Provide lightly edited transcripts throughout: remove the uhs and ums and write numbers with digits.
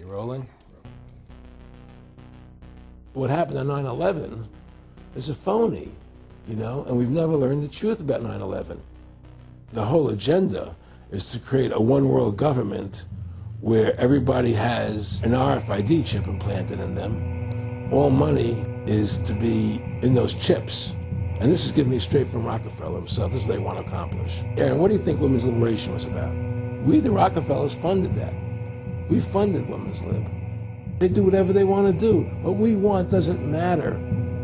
You rolling? What happened on 9/11 is a phony, and we've never learned the truth about 9/11. The whole agenda is to create a one-world government where everybody has an RFID chip implanted in them. All money is to be in those chips. And this is given me straight from Rockefeller himself. This is what they want to accomplish. Aaron, what do you think women's liberation was about? We, the Rockefellers, funded that. We funded women's lib. They do whatever they want to do. What we want doesn't matter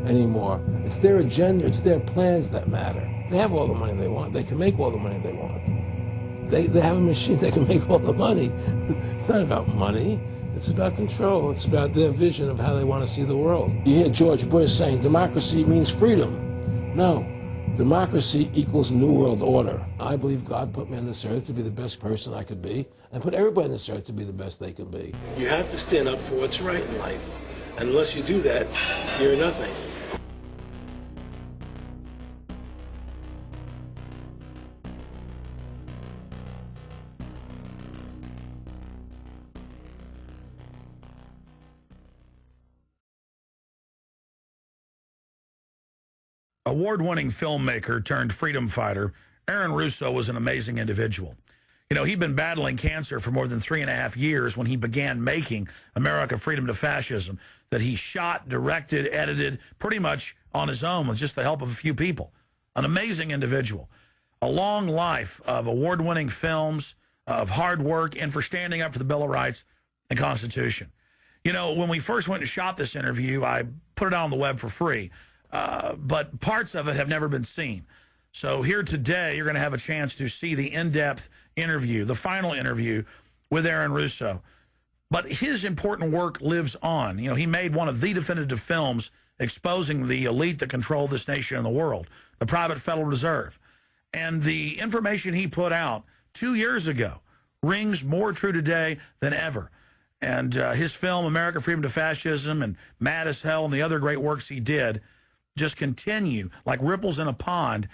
anymore. It's their agenda, it's their plans that matter. They have all the money they want. They can make all the money they want. They have a machine that can make all the money. It's not about money. It's about control. It's about their vision of how they want to see the world. You hear George Bush saying democracy means freedom. No. Democracy equals New World Order. I believe God put me on this earth to be the best person I could be, and put everybody on this earth to be the best they can be. You have to stand up for what's right in life. And unless you do that, you're nothing. Award-winning filmmaker turned freedom fighter, Aaron Russo was an amazing individual. He'd been battling cancer for more than 3.5 years when he began making America Freedom to Fascism, that he shot, directed, edited, pretty much on his own with just the help of a few people. An amazing individual. A long life of award-winning films, of hard work, and for standing up for the Bill of Rights and Constitution. When we first went and shot this interview, I put it out on the web for free. But parts of it have never been seen. So here today, you're going to have a chance to see the in-depth interview, the final interview with Aaron Russo. But his important work lives on. He made one of the definitive films exposing the elite that control this nation and the world, the private Federal Reserve. And the information he put out 2 years ago rings more true today than ever. And his film, America Freedom to Fascism, and Mad as Hell, and the other great works he did just continue like ripples in a pond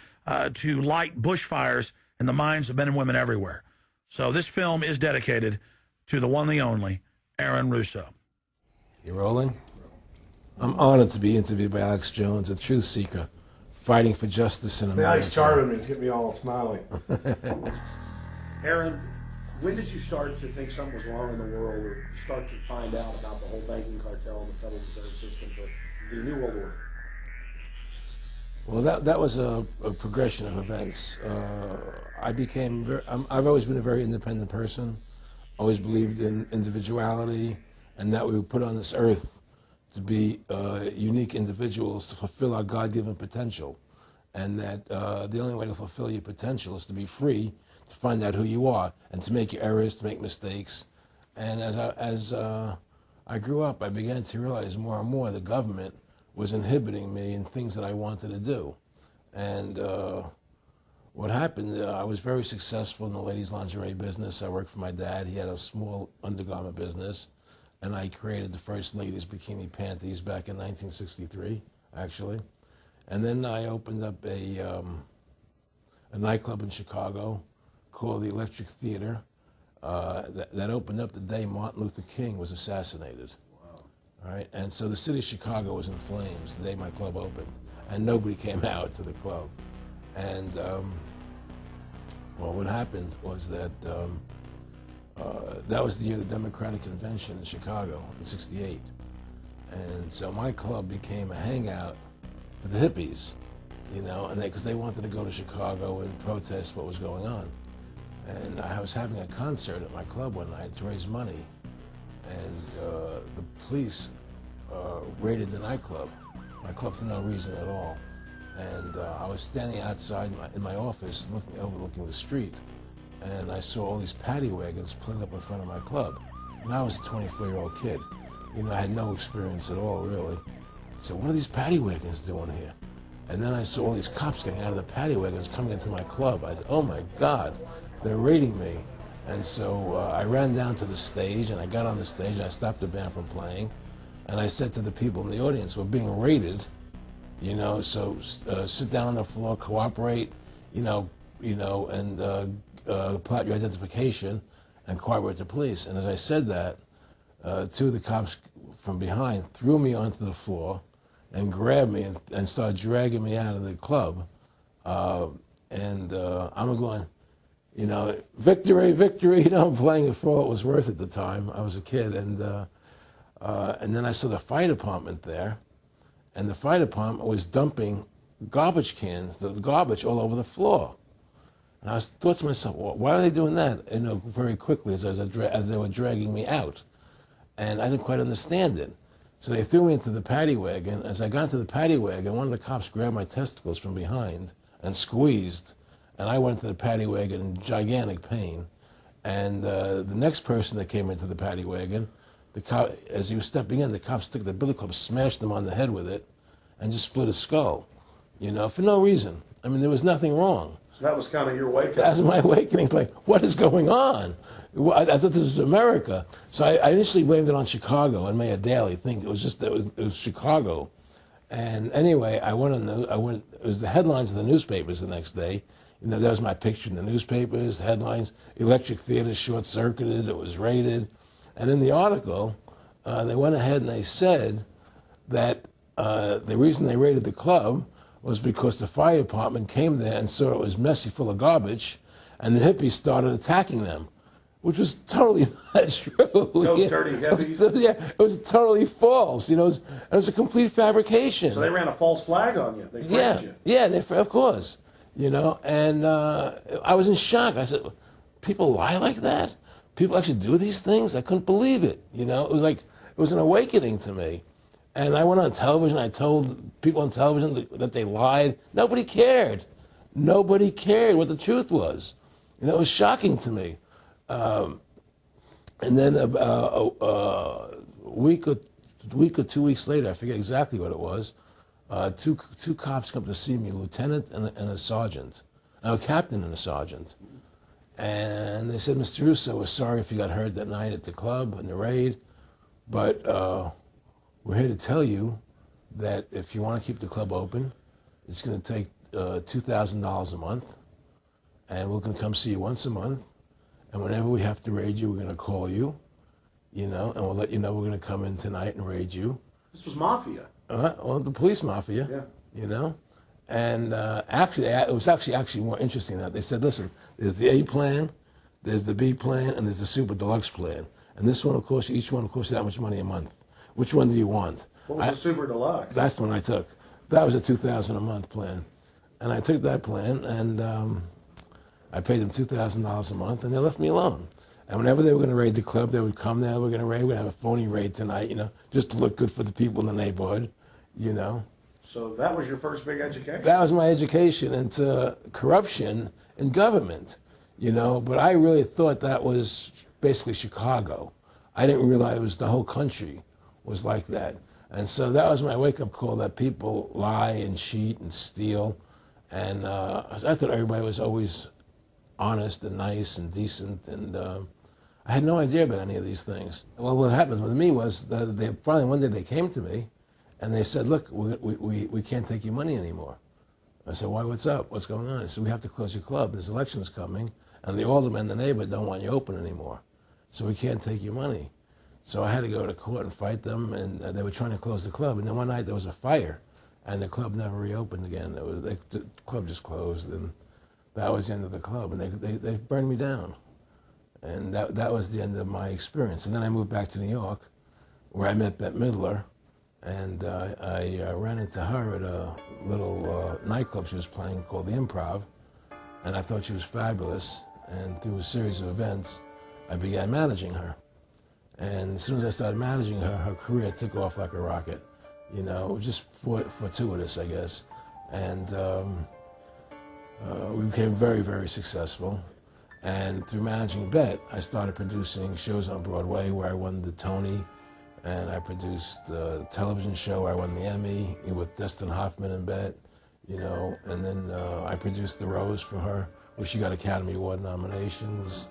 to light bushfires in the minds of men and women everywhere. So this film is dedicated to the one, the only, Aaron Russo. You rolling? I'm honored to be interviewed by Alex Jones, a truth seeker, fighting for justice in America. Now he's charming me. He's getting me all smiling. Aaron, when did you start to think something was wrong in the world, or start to find out about the whole banking cartel and the Federal Reserve System, the New World Order? Well, that was a progression of events. I've always been a very independent person, always believed in individuality, and that we were put on this earth to be unique individuals to fulfill our God-given potential, and that the only way to fulfill your potential is to be free, to find out who you are, and to make your errors, to make mistakes. And as I grew up, I began to realize more and more the government was inhibiting me in things that I wanted to do. And what happened, I was very successful in the ladies' lingerie business. I worked for my dad. He had a small undergarment business. And I created the first ladies' bikini panties back in 1963, actually. And then I opened up a nightclub in Chicago called the Electric Theater that opened up the day Martin Luther King was assassinated. All right, and so the city of Chicago was in flames the day my club opened, and nobody came out to the club. And well, what happened was that that was the year of the Democratic Convention in Chicago in '68, and so my club became a hangout for the hippies, and because they wanted to go to Chicago and protest what was going on. And I was having a concert at my club one night to raise money. And the police raided the nightclub, my club, for no reason at all. And I was standing outside in my office overlooking the street, and I saw all these paddy wagons pulling up in front of my club. And I was a 24-year-old kid. I had no experience at all, really. So what are these paddy wagons doing here? And then I saw all these cops getting out of the paddy wagons coming into my club. I said, oh my God, they're raiding me. And so I ran down to the stage, and I got on the stage, and I stopped the band from playing, and I said to the people in the audience, we're being raided, so sit down on the floor, cooperate, and pull out your identification and cooperate with the police. And as I said that, two of the cops from behind threw me onto the floor and grabbed me and started dragging me out of the club. I'm going, you know, victory, victory. You know, I'm playing it for all it was worth at the time. I was a kid, and then I saw the fire department there, and the fire department was dumping garbage cans, the garbage all over the floor. And I thought to myself, well, why are they doing that? You know, very quickly as they were dragging me out, and I didn't quite understand it. So they threw me into the paddy wagon. As I got into the paddy wagon, one of the cops grabbed my testicles from behind and squeezed, and I went into the paddy wagon in gigantic pain. And the next person that came into the paddy wagon, the cop, as he was stepping in, the cops took the billy club, smashed him on the head with it, and just split his skull, you know, for no reason. I mean, there was nothing wrong. So that was kind of your wake-up. That was my awakening. It's like, what is going on? I thought this was America. So I initially blamed it on Chicago and made a daily thing. It was Chicago. And anyway, it was the headlines of the newspapers the next day. You know, there was my picture in the newspapers, headlines, electric theater short-circuited, it was raided. And in the article, they went ahead and they said that the reason they raided the club was because the fire department came there and saw it was messy, full of garbage, and the hippies started attacking them, which was totally not true. Those dirty hippies? It was totally false. You know, it was a complete fabrication. So they ran a false flag on you. They framed you. Yeah, of course. You know, and I was in shock. I said, people lie like that? People actually do these things? I couldn't believe it. You know, it was an awakening to me. And I went on television. I told people on television that they lied. Nobody cared. Nobody cared what the truth was. And it was shocking to me. And then a week or 2 weeks later, I forget exactly what it was, two cops come to see me, a lieutenant and a sergeant, a captain and a sergeant. And they said, Mr. Russo, we're sorry if you got hurt that night at the club in the raid, but we're here to tell you that if you want to keep the club open, it's going to take $2,000 a month, and we're going to come see you once a month, and whenever we have to raid you, we're going to call you, you know, and we'll let you know we're going to come in tonight and raid you. This was mafia. Well, the police mafia, you know. And actually, it was actually more interesting than that. They said, listen, there's the A plan, there's the B plan, and there's the super deluxe plan. And this one, of course, each one, of course, that much money a month. Which one do you want? What was the super deluxe? That's the one I took. That was a $2,000 a month plan. And I took that plan, and I paid them $2,000 a month, and they left me alone. And whenever they were going to raid the club, they would come there, we're going to have a phony raid tonight, you know, just to look good for the people in the neighborhood, you know. So that was your first big education? That was my education into corruption in government, you know, but I really thought that was basically Chicago. I didn't realize it was the whole country was like that. And so that was my wake-up call, that people lie and cheat and steal. And I thought everybody was always honest and nice and decent, and I had no idea about any of these things. Well, what happened with me was that they finally one day they came to me, and they said, look, we can't take your money anymore. I said, why, what's up? What's going on? I said, we have to close your club. There's elections coming, and the aldermen in the neighborhood don't want you open anymore. So we can't take your money. So I had to go to court and fight them, and they were trying to close the club. And then one night there was a fire, and the club never reopened again. The club just closed, and that was the end of the club. And they burned me down. And that was the end of my experience. And then I moved back to New York, where I met Bette Midler, and I ran into her at a little nightclub she was playing called The Improv, and I thought she was fabulous. And through a series of events, I began managing her. And as soon as I started managing her, her career took off like a rocket. You know, it was just fortuitous, I guess. And we became very, very successful. And through managing Bette, I started producing shows on Broadway where I won the Tony, and I produced a television show where I won the Emmy with Dustin Hoffman and Bette, you know, and then I produced The Rose for her, where she got Academy Award nominations.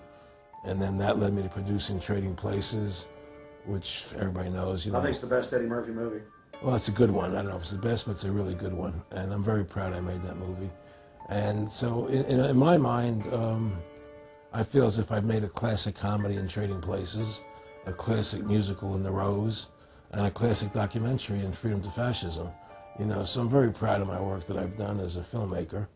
And then that led me to producing Trading Places, which everybody knows. You know, I think it's the best Eddie Murphy movie. Well, it's a good one. I don't know if it's the best, but it's a really good one. And I'm very proud I made that movie. And so in my mind, I feel as if I've made a classic comedy in Trading Places. a classic musical in The Rose, and a classic documentary in Freedom to Fascism. You know, so I'm very proud of my work that I've done as a filmmaker.